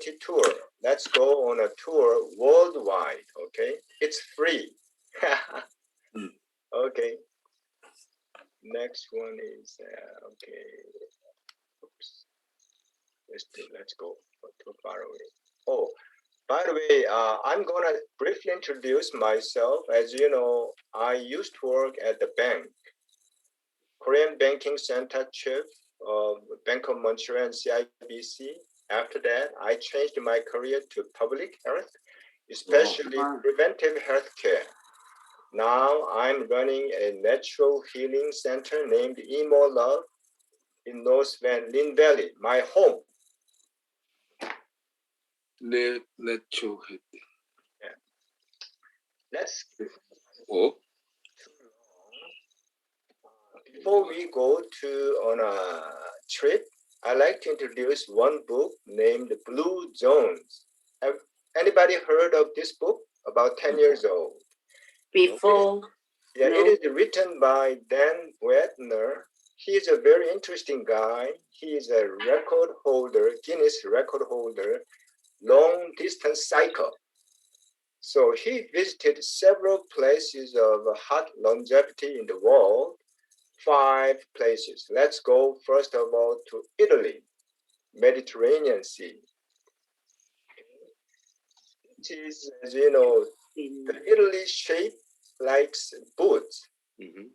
hospitality tour. Let's go on a tour worldwide, okay? It's free. Okay. Next one is, okay. Oops. Let's go too far away. Oh, by the way, I'm gonna briefly introduce myself. As you know, I used to work at the bank, Korean Banking Center Chief of Bank of Montreal and CIBC. After that, I changed my career to public health, especially preventive health care. Now I'm running a natural healing center named Emo Love in North Lynn Valley, my home. Natural healing. Yeah. Let's. Oh. Before we go on a trip, I'd like to introduce one book named Blue Zones. Have anybody heard of this book? About 10 years old. Before. Yeah, no. It is written by Dan Wagner. He is a very interesting guy. He is a record holder, Guinness record holder, long distance cycle. So he visited several places of hot longevity in the world. 5 places. Let's go first of all to Italy, Mediterranean Sea. It is, as you know, the Italy shape likes boots. Mm-hmm.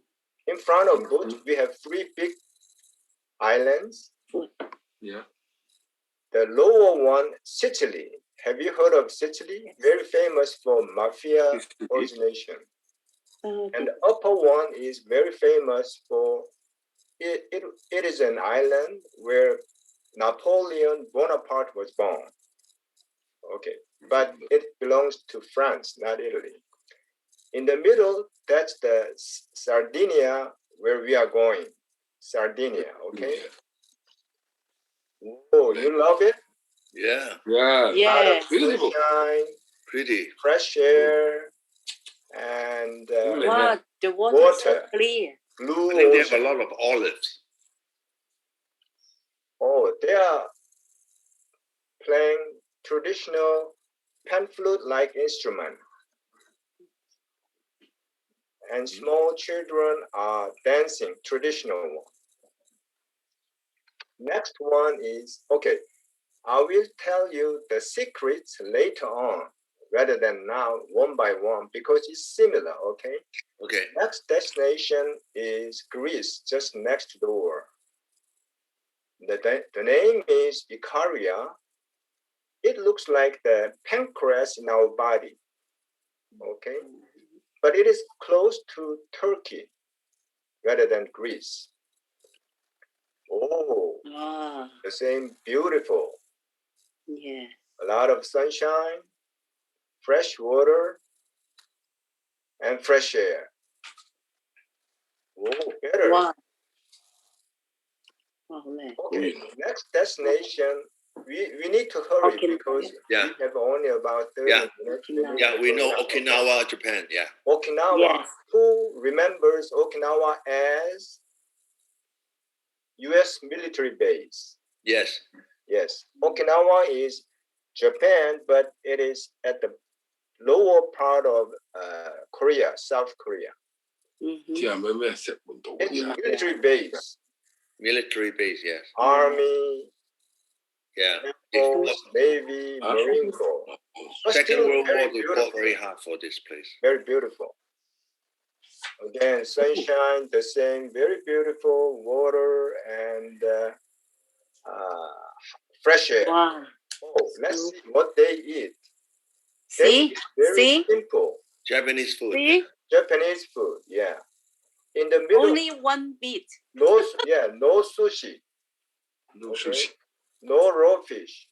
In front of boots, we have 3 big islands. Yeah. The lower one, Sicily. Have you heard of Sicily? Very famous for mafia origination. And the upper one is very famous for it is an island where Napoleon Bonaparte was born. Okay, but it belongs to France, not Italy. In the middle, that's the Sardinia where we are going. Sardinia, okay? Oh, you love it? Yeah. Yeah. Beautiful. Sunshine, pretty. Fresh air, and wow, the water is so clear. Blue I think they have a lot of olives. Oh, they are playing traditional pan flute-like instrument. And small children are dancing traditional one. Next one is, okay, I will tell you the secrets later on, rather than now, one by one, because it's similar, okay? Okay. Next destination is Greece, just next door. The name is Icaria. It looks like the pancreas in our body, okay? But it is close to Turkey rather than Greece. Oh, the same beautiful. Yeah. A lot of sunshine, fresh water, and fresh air. Oh, better. Wow. Okay, next destination. We need to hurry because we have only about 30 minutes. Yeah, we know Okinawa, Japan. Yeah. Okinawa. Yes. Who remembers Okinawa as U.S. military base? Yes. Yes. Okinawa is Japan, but it is at the lower part of Korea, South Korea. Mm-hmm. It's military base. Military base, yes. Army. Yeah. Force, Navy, Marine Corps. Second World War, they fought very hard for this place. Very beautiful. Again, sunshine, the same, very beautiful water and fresh air. Wow. Oh, let's see what they eat. See? Very simple. Japanese food. See? Japanese food, yeah. In the middle. Only one bit. No sushi. No sushi. No raw fish.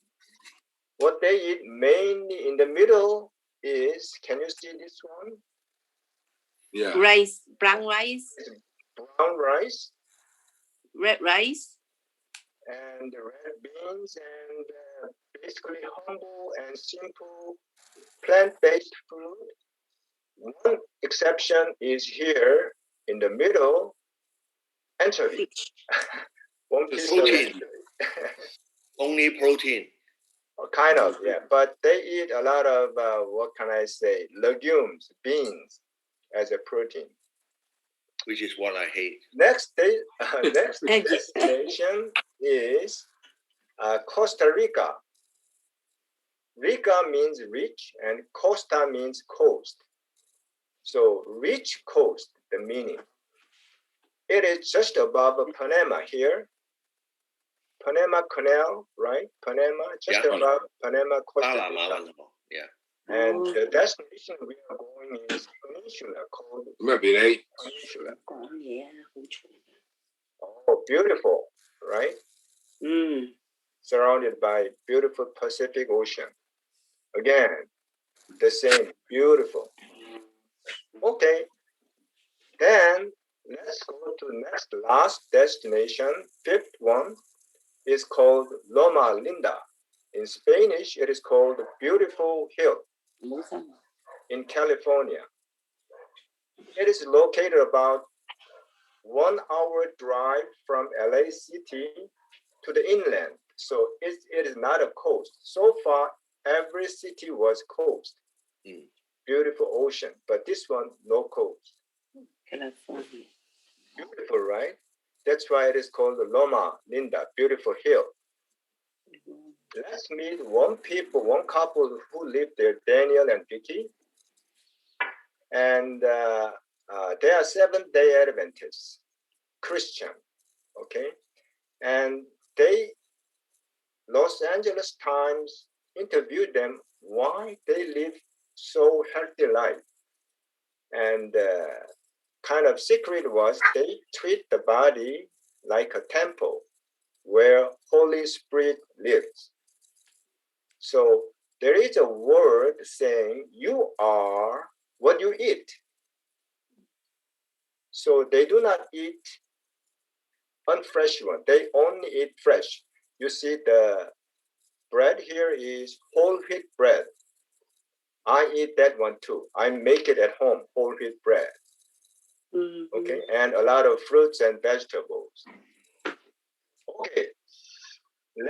What they eat mainly in the middle is, can you see this one? Yeah. Rice, brown rice. Brown rice. Red rice. And red beans and basically humble and simple plant-based food. One exception is here in the middle, anchovy. One piece of anchovy. Only protein. Kind of, yeah. But they eat a lot of, what can I say, legumes, beans as a protein. Which is what I hate. Next destination is Costa Rica. Rica means rich and Costa means coast. So rich coast, the meaning. It is just above Panama here. Panama Canal, right? Panama, just above Panama, Costa Rica. Yeah. And the destination we are going is peninsula called Peninsula. Oh, beautiful, right? Surrounded by beautiful Pacific Ocean. Again, the same, beautiful. Okay, then let's go to next last destination. Fifth one is called Loma Linda. In Spanish, it is called Beautiful Hill in California. It is located about 1 hour drive from LA City to the inland. So it is not a coast. So far, every city was coast. Beautiful ocean, but this one, no coast. California. Beautiful, right? That's why it is called Loma Linda, Beautiful Hill. Let's meet one couple who live there, Daniel and Vicky. And they are Seventh-day Adventists, Christian, okay? And Los Angeles Times interviewed them why they live so healthy life. And kind of secret was they treat the body like a temple where Holy Spirit lives. So there is a word saying you are what you eat. So they do not eat unfresh one. They only eat fresh. You see the bread here is whole wheat bread. I eat that one too. I make it at home, whole wheat bread. Okay, and a lot of fruits and vegetables. Okay,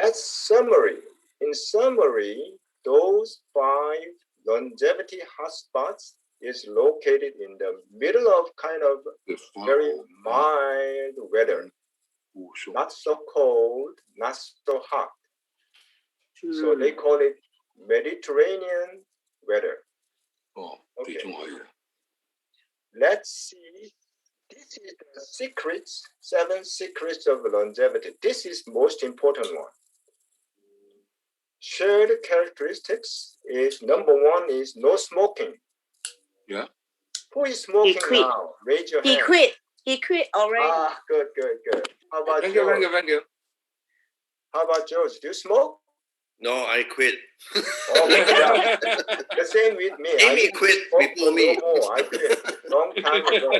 let's summary. In summary, those 5 longevity hotspots is located in the middle of kind of very mild weather. Not so cold, not so hot. So they call it Mediterranean weather. Okay. Let's see. This is the secrets, 7 secrets of longevity. This is most important one. Shared characteristics is number 1 is no smoking. Yeah. Who is smoking now? Raise your hand. He quit already. Ah, good. How about Thank George? you. How about George? Do you smoke? No, I quit. Oh, yeah. The same with me. Amy quit before me. No more. I quit long time ago.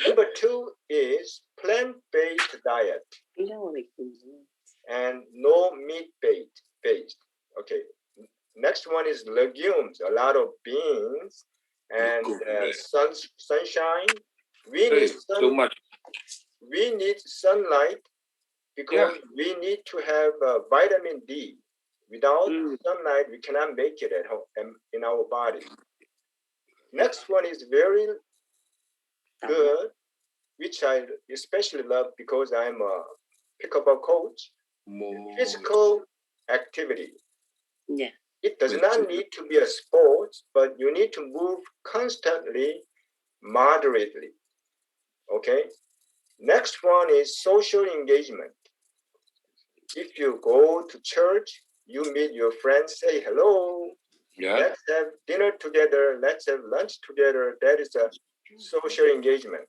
Number 2 is plant-based diet and no meat-based. Okay. Next one is legumes, a lot of beans and sunshine. We need too much. We need sunlight because we need to have vitamin D. Without sunlight, we cannot make it at home in our body. Next one is very good, which I especially love because I'm a pickleball coach. Physical activity. Yeah. It does not need to be a sport, but you need to move constantly, moderately. Okay. Next one is social engagement. If you go to church, you meet your friends, say hello. Yeah. Let's have dinner together. Let's have lunch together. That is a social engagement.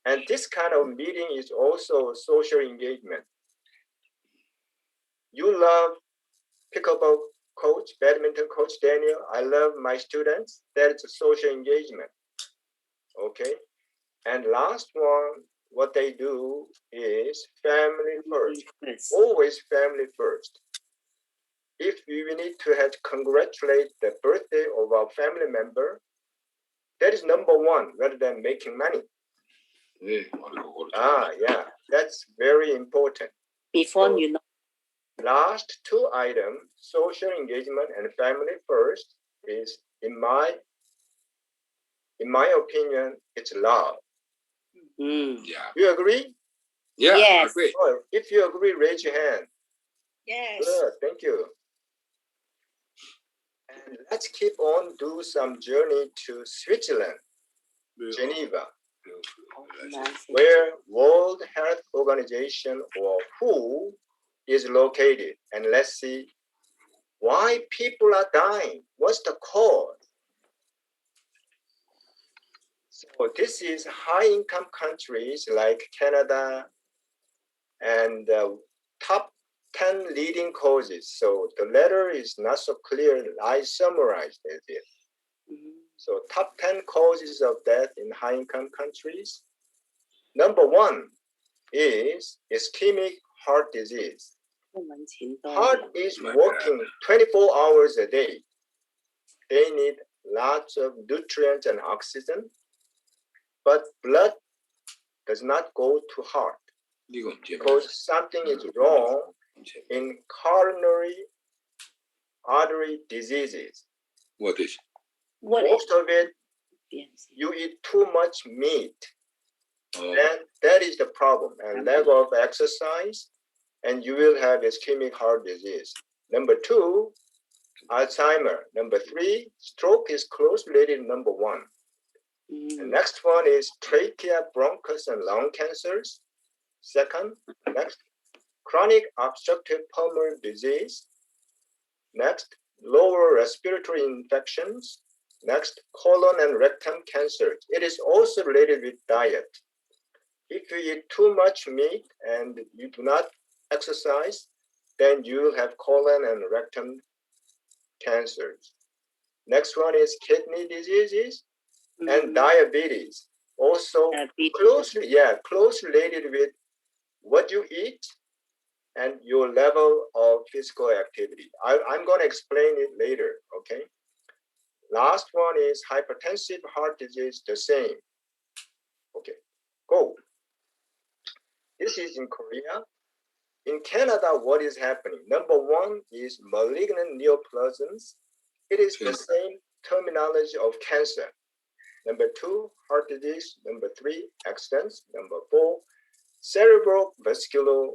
And this kind of meeting is also social engagement. You love pickleball coach, badminton coach Daniel. I love my students. That is a social engagement. Okay. And last one, what they do is family first. Always family first. If we need to congratulate the birthday of our family member, that is number 1 rather than making money. Yeah, that's very important. Before you know. last two items, social engagement and family first, is in my opinion, it's love. Mm. Yeah. You agree? Yeah. Yes. Agree. Oh, if you agree, raise your hand. Yes. Good, thank you. And let's keep on do some journey to Switzerland, Geneva, Oh, nice. where World Health Organization or WHO is located. And let's see why people are dying. What's the cause? So this is high-income countries like Canada and top 10 leading causes. So the letter is not so clear. I summarized it. Mhm. So top 10 causes of death in high-income countries. Number one is ischemic heart disease. 中文钱多 Heart 啲。 is working 24 hours a day. They need lots of nutrients and oxygen, but blood does not go to heart呢個唔知係咩 because something is wrong in coronary artery diseases. What is? What is Most of it, yes. you eat too much meat, Oh, and that is the problem. And lack of exercise, and you will have ischemic heart disease. Number two, Alzheimer. Number three, stroke is close related to number one. The Mm. next one is trachea, bronchus, and lung cancers. Second, next, chronic obstructive pulmonary disease. Next, lower respiratory infections. Next, colon and rectum cancers. It is also related with diet. If you eat too much meat and you do not exercise, then you will have colon and rectum cancers. Next one is kidney diseases and Mhm. diabetes. Also Diabetes. close related with what you eat and your level of physical activity. I'm going to explain it later, okay? Last one is hypertensive heart disease, the same. Okay, go. This is in Korea. In Canada, what is happening? Number one is malignant neoplasms. It is the same terminology of cancer. Number two, heart disease. Number three, accidents. Number four, cerebral vascular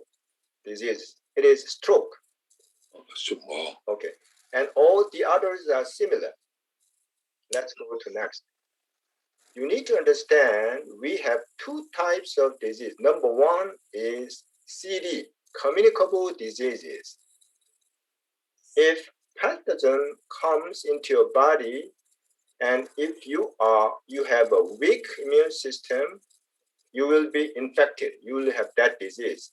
disease. It is stroke. oh, Okay, and all the others are similar. Let's go to next. You need to understand we have two types of disease. Number one is CD, communicable diseases. If pathogen comes into your body, and if you have a weak immune system, you will be infected. You will have that disease.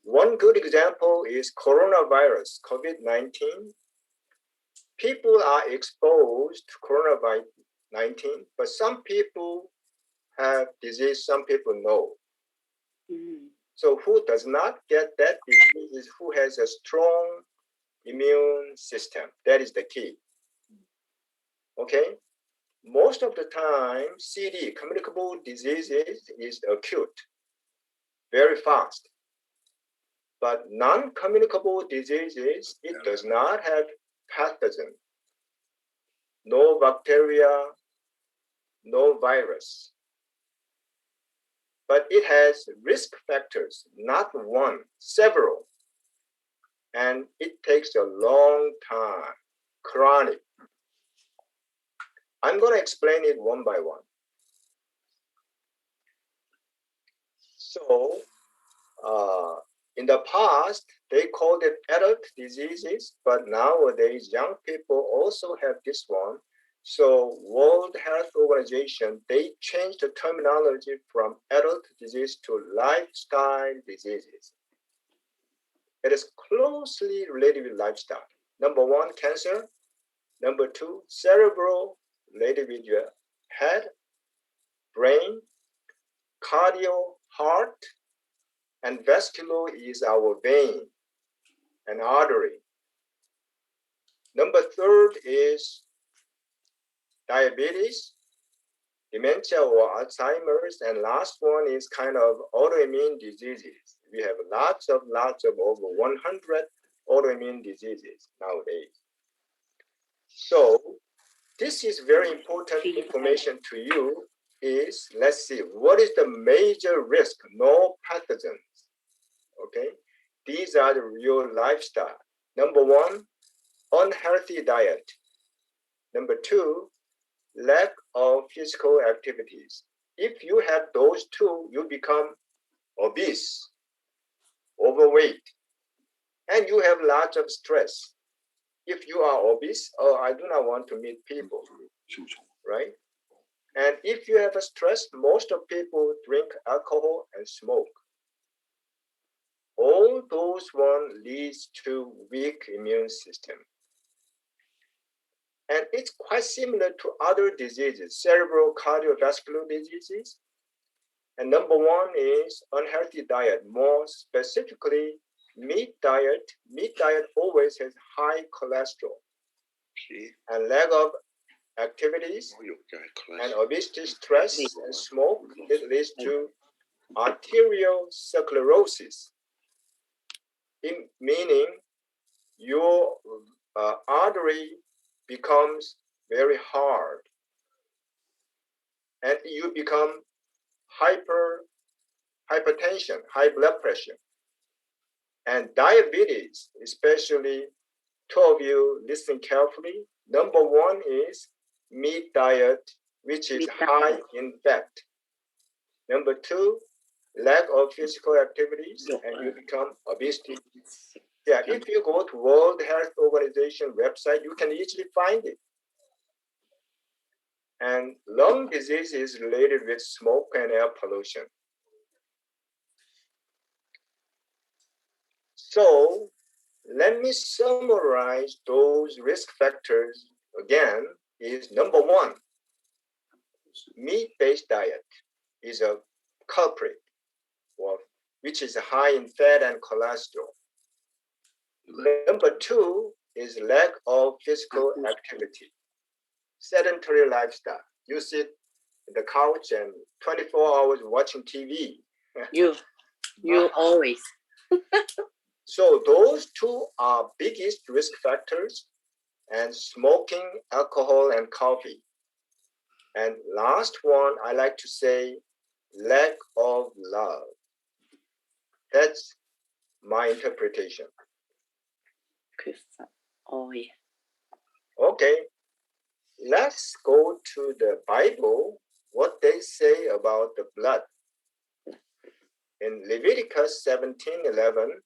One good example is coronavirus, COVID-19. People are exposed to coronavirus-19, but some people have disease, some people no. Mhm. So who does not get that disease is who has a strong immune system. That is the key. Okay? Most of the time, CD, communicable diseases, is acute, very fast. But non-communicable diseases, it does not have pathogen, no bacteria, no virus. But it has risk factors, not one, several. And it takes a long time, chronic. I'm going to explain it one by one. So, in the past, they called it adult diseases, but nowadays, young people also have this one. So, World Health Organization, they changed the terminology from adult disease to lifestyle diseases. It is closely related with lifestyle. Number one, cancer. Number two, cerebral, related with your head, brain, cardio, heart, and vascular is our vein and artery. Number third is diabetes, dementia or Alzheimer's, and last one is kind of autoimmune diseases. We have lots of over 100 autoimmune diseases nowadays. So this is very important information to you is, let's see, what is the major risk? No pathogens, okay? These are the real lifestyle. Number one, unhealthy diet. Number two, lack of physical activities. If you have those two, you become obese, overweight, and you have lots of stress. If you are obese, oh, I do not want to meet people, 심청. right? And if you have a stress, most of people drink alcohol and smoke. All those one leads to weak immune system. And it's quite similar to other diseases, cerebral cardiovascular diseases. And number one is unhealthy diet, more specifically meat diet. Meat diet always has high cholesterol See, and lack of activities and obesity, stress, and smoke. It leads to arteriosclerosis, meaning your artery becomes very hard and you become hypertension, high blood pressure, and diabetes, especially two of you listen carefully. Number one is meat diet, which is high in fat. Number two, lack of physical activities, and you become obesity. Yeah, if you go to World Health Organization website, you can easily find it. And lung disease is related with smoke and air pollution. So let me summarize those risk factors again. Is number one, meat-based diet is a culprit, which is high in fat and cholesterol. Number two is lack of physical activity, sedentary lifestyle. You sit on the couch and 24 hours watching TV. You always. So those two are biggest risk factors, and smoking, alcohol, and coffee. And last one, I like to say, lack of love. That's my interpretation. Oh yeah. Okay, let's go to the Bible, what they say about the blood. In Leviticus 17:11,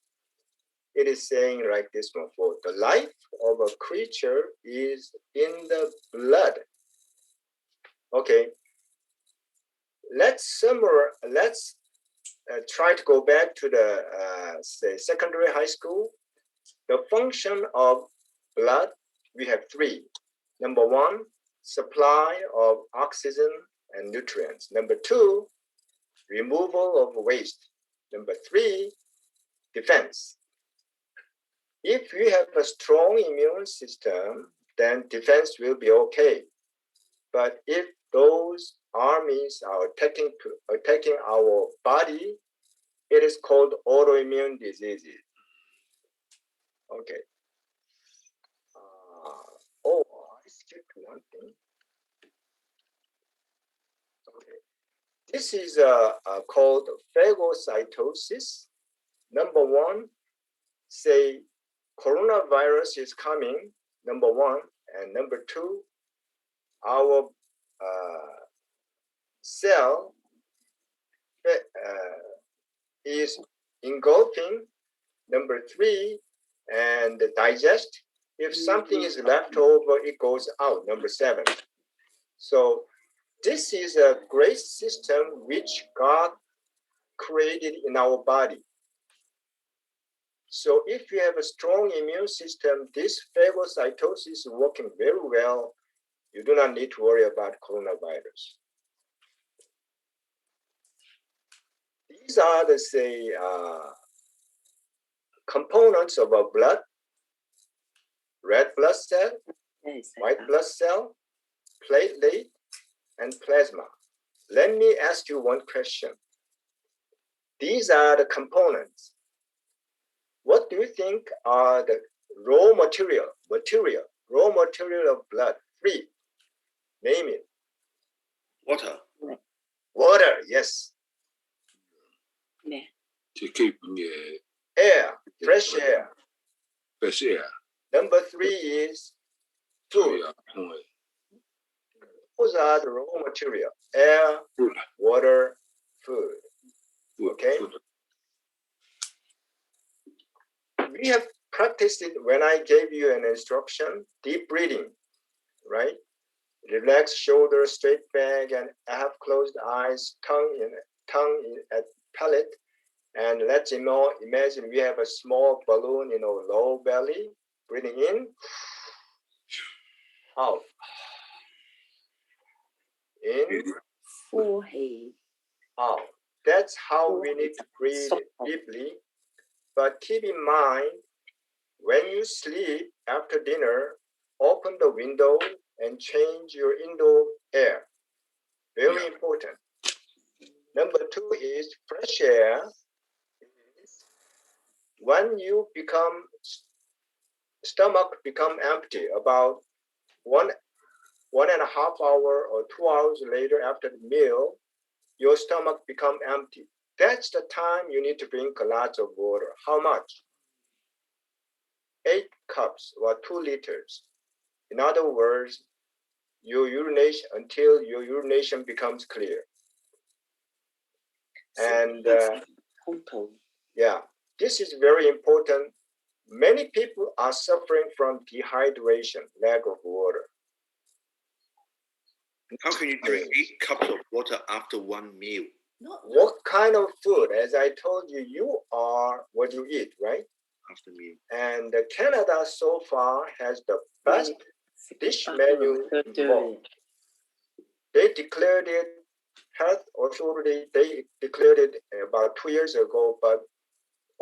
it is saying like this one, for the life of a creature is in the blood. Okay, let's try to go back to the say secondary high school. The function of blood, we have three. Number one, supply of oxygen and nutrients. Number two, removal of waste. Number three, defense. If we have a strong immune system, then defense will be okay. But if those armies are attacking our body, it is called autoimmune diseases. Okay. I skipped one thing. Okay. This is called phagocytosis. Number one, say coronavirus is coming, number one. And number two, our cell is engulfing, number three, and digest. If something is left over, it goes out, number seven. So this is a great system which God created in our body. So if you have a strong immune system, this phagocytosis is working very well. You do not need to worry about coronavirus. These are the say components of our blood: red blood cell, white blood cell, platelet, and plasma. Let me ask you one question. These are the components. What do you think are the raw material of blood? 3. Name it. Water. Water, yes. 네. 제 분의 Air, fresh air. fresh air. Number 3 is food. 저희야 통을 Those are the raw material. Air, food. water, food. Okay. food. We have practiced it when I gave you an instruction, deep breathing, right? Relax shoulders, straight back, and have closed eyes, tongue at palate. And let's imagine we have a small balloon in our low belly, breathing in, out. In, Forehead. out. That's how we need to breathe deeply. But keep in mind, when you sleep after dinner, open the window and change your indoor air. Very important. Number 2 is fresh air. When you stomach become empty, about one and a half hour or 2 hours later after the meal, your stomach become empty. That's the time you need to drink a lot of water. How much? 8 cups or 2 liters. In other words, your urination until your urination becomes clear. And yeah, this is very important. Many people are suffering from dehydration, lack of water. How can you drink 8 cups of water after one meal? What kind of food? As I told you, you are what you eat, right? After meal. And Canada so far has the best dish menu in the world. They declared it, health authority, they declared it about 2 years ago, but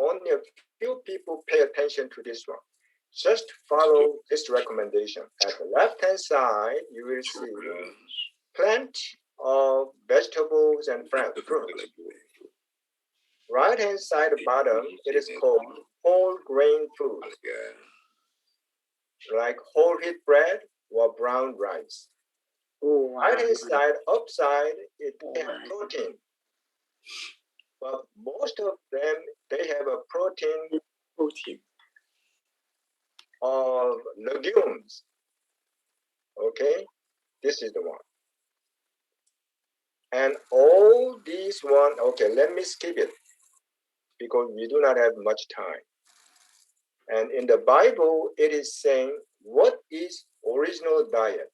only a few people pay attention to this one. Just follow this recommendation. At the left-hand side, you will see plenty of vegetables and fruits. Right-hand side bottom, it is called whole grain food, like whole wheat bread or brown rice. Right-hand side upside, it has protein. But most of them, they have a protein of legumes. Okay, this is the one. And all these one, okay, let me skip it because we do not have much time. And in the Bible, it is saying, what is original diet?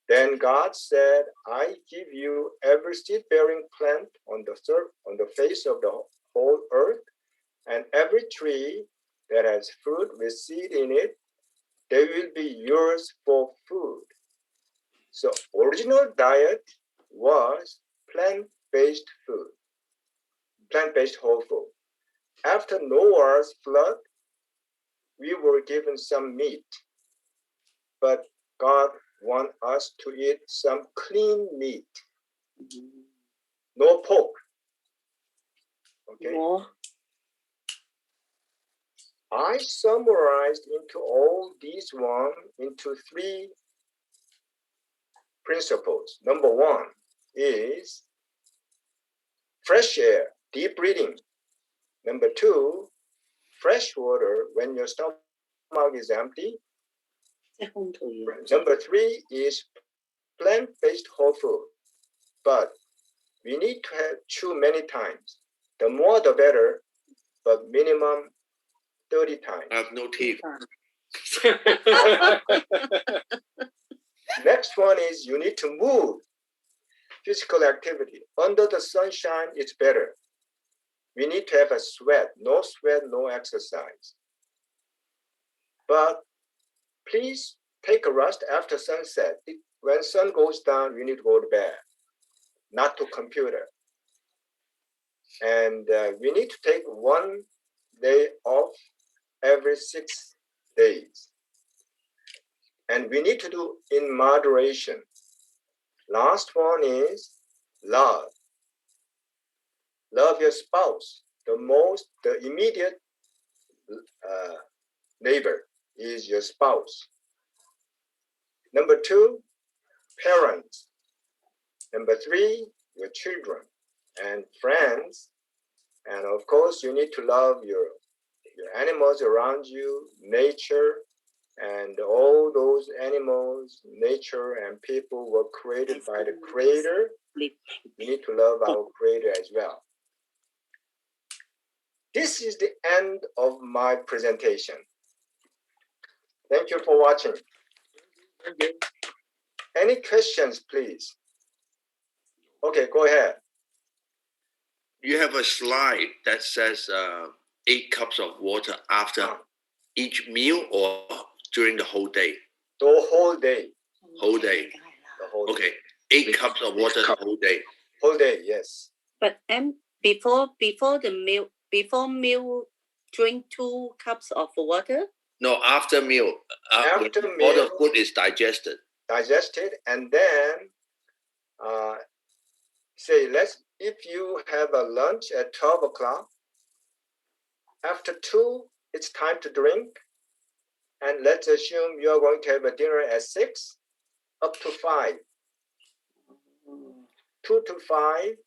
Then God said, I give you every seed-bearing plant on the face of the whole earth, and every tree that has fruit with seed in it, they will be yours for food. So original diet was plant-based food, plant-based whole food. After Noah's flood, we were given some meat, but God wants us to eat some clean meat. No pork. Okay. I summarized into all these one into 3 principles. Number 1 is fresh air, deep breathing. Number 2, fresh water when your stomach is empty. Number 3 is plant-based whole food. But we need to chew many times. The more the better, but minimum 30 times. I have no teeth. Next one is you need to move. Physical activity. Under the sunshine, it's better. We need to have a sweat, no exercise. But please take a rest after sunset. When sun goes down, you need to go to bed, not to computer. And we need to take 1 day off every 6 days. And we need to do in moderation. Last one is love. Love your spouse, the immediate neighbor is your spouse. Number 2, parents. Number 3, your children and friends. And of course, you need to love your animals around you, nature, and all those animals, nature, and people were created by the Creator. We need to love our Creator as well. This is the end of my presentation. Thank you for watching. Any questions, please? Okay, go ahead. You have a slide that says 8 cups of water after each meal or during the whole day? The whole day. Whole day. The whole day. Okay, 8 cups of water the whole day. Whole day, yes. But before meal, drink 2 cups of water. No, after meal. After when meal. all the food is digested. Digested, and then say if you have a lunch at 12 o'clock, after 2, it's time to drink. And let's assume you're going to have a dinner at 6, up to 5. 2 to 5,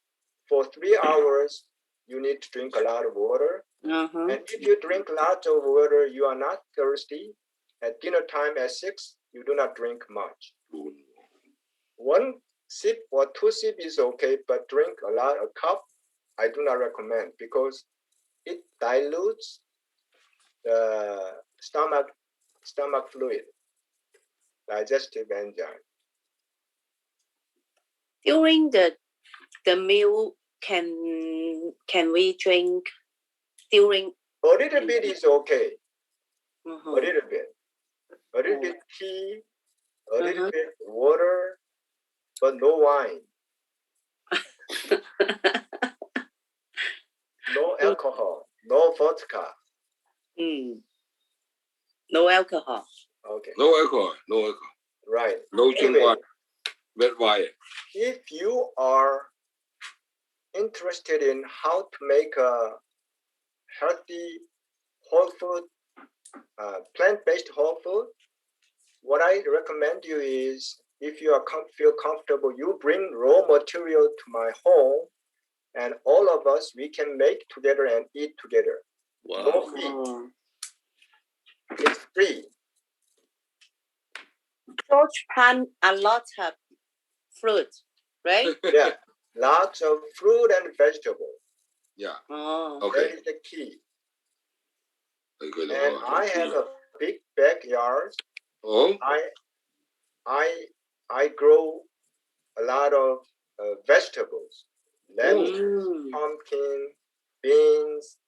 for 3 hours, you need to drink a lot of water. And if you drink lots of water, you are not thirsty. At dinner time at 6, you do not drink much. 1 sip or 2 sip is okay, but drink a cup, I do not recommend, because it dilutes the stomach fluid, digestive enzyme. During the meal, can we drink during? A little bit is okay. A little bit tea, a little bit water, but no wine. No alcohol, no vodka. No alcohol. Okay. No alcohol. Right. No drink Anyway, wine. Red wine. if you are interested in how to make a healthy whole food, plant-based whole food, what I recommend you is, if you feel comfortable, you bring raw material to my home, and all of us, we can make together and eat together. Wow. No fee. It's free. George plant a lot of fruit, right? Yeah, lots of fruit and vegetables. Yeah. Oh. That Okay. is the key. Good. And I have a big backyard. Oh. I grow a lot of vegetables, lettuce, pumpkin, beans,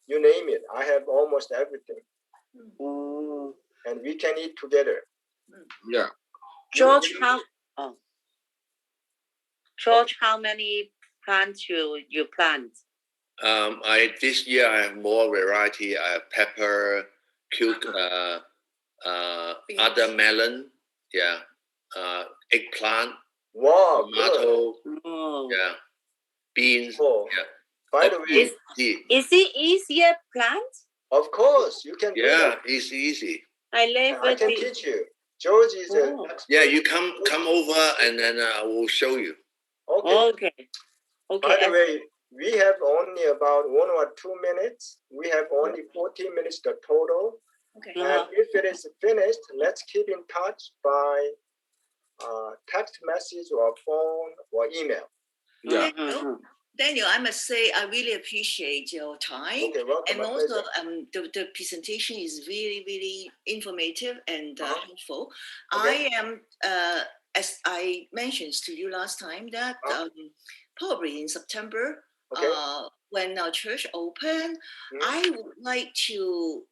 you name it. I have almost everything, and we can eat together. Yeah. George, how many plants you plant? This year I have more variety. I have pepper, cucumber, other melon, eggplant, Wow, tomato, good. beans. Oh, Yeah. by the way, Is it easier plant? of course you can do that. It's easy. I can teach you. George is an expert. Yeah, you come over and then I will show you. Okay. By the way, we have only about 1 or 2 minutes. We have only 14 minutes the total. Okay. And if it is finished, let's keep in touch by text message or phone or email. Yeah. Daniel, I must say I really appreciate your time. Okay, welcome. And also, the presentation is really, really informative and helpful. Okay. I am, as I mentioned to you last time, that probably in September, when our church open, I would like to,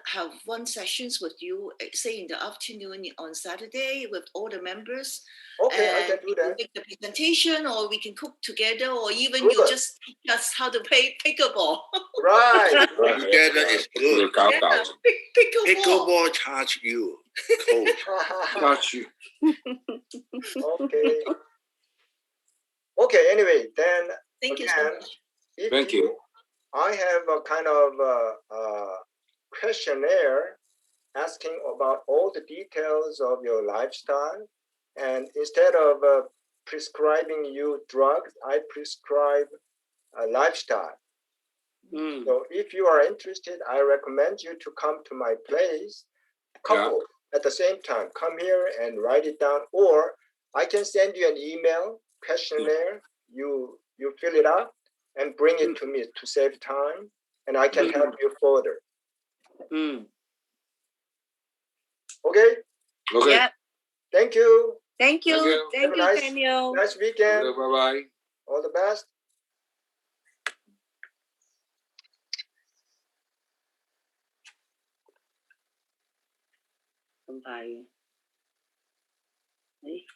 have 1 sessions with you, say in the afternoon on Saturday with all the members. Okay, I can do that. Make the presentation, or we can cook together, or even Good. you just teach us how to play pickleball. Right. Together is good. Pickleball. Pickleball charge you, coach. Got you. Okay. Okay, anyway, then Thank you again, so much. if Thank you. I have a kind of questionnaire asking about all the details of your lifestyle. And instead of prescribing you drugs, I prescribe a lifestyle. Mm. So if you are interested, I recommend you to come to my place, couple at the same time. Come here and write it down, or I can send you an email questionnaire. You fill it out and bring it to me to save time, and I can help you further. Mm. Okay? Okay. Yeah. Thank you. Thank you. Thank you. Thank Have a you, nice- Daniel. Nice weekend. Okay, bye-bye. All the best. Không phải. Đấy.